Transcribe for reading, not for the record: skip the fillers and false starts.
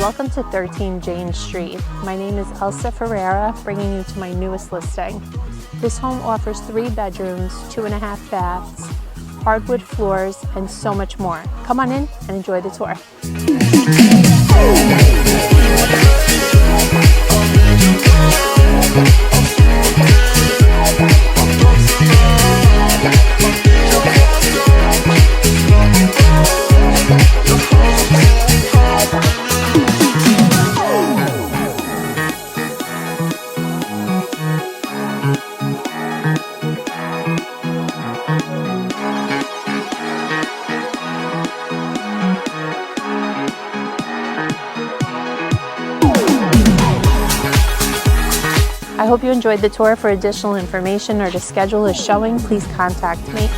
welcome to 13 Jane Street. My name is Elsa Ferreira, bringing you to my newest listing. This home offers 3 bedrooms, 2.5 baths, hardwood floors, and so much more. Come on in and enjoy the tour. I hope you enjoyed the tour. For additional information or to schedule a showing, please contact me.